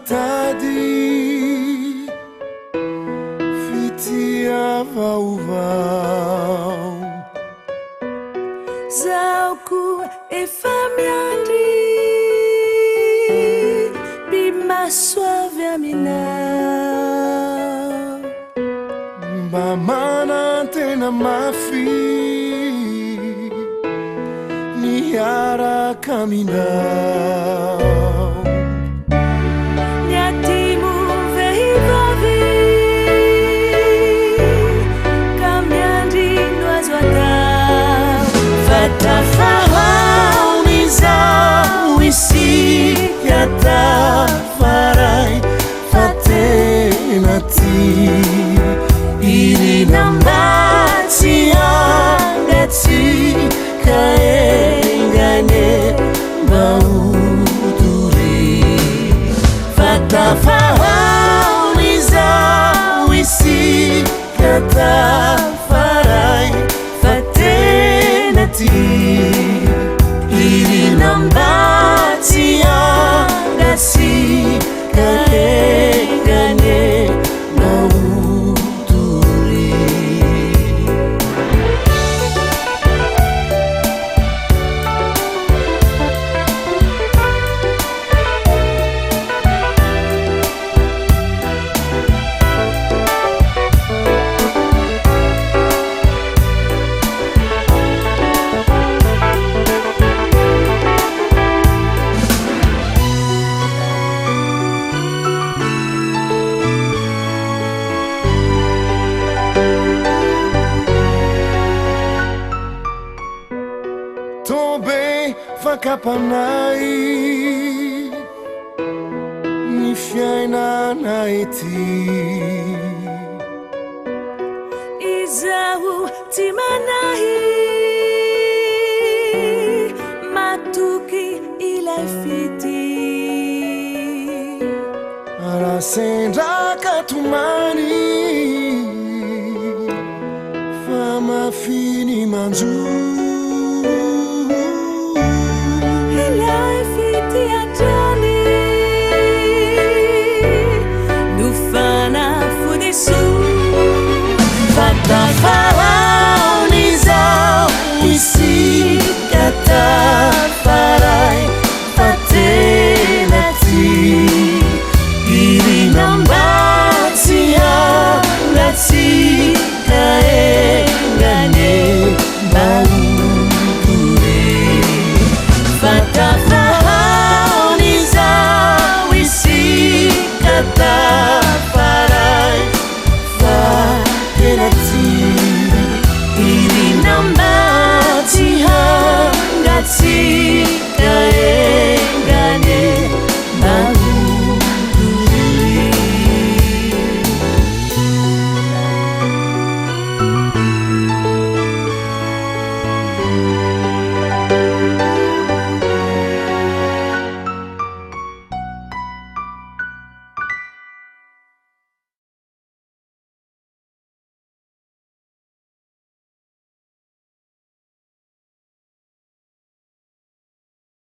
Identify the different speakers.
Speaker 1: mitady fitiavaovao.
Speaker 2: Zaoko efa miandry mbimasoavy aminao,
Speaker 1: mba manantena mafy niaraka aminao.
Speaker 2: Niatimo vehivavy ka miandry no azo atao.
Speaker 1: Fatafahaony zao isika tafaray fa tena ty irina mba tsy angatsika engane mba hotory. Fatafahaony zao isika tafaray fa tena ty irina mba tsy angatsika engane mba hotory. Tobe fakapanay ny fiainanay ety.
Speaker 2: Izaho tsy manahy matoky ilay fity.
Speaker 1: Arasendraka tomany fa mafiny manjo.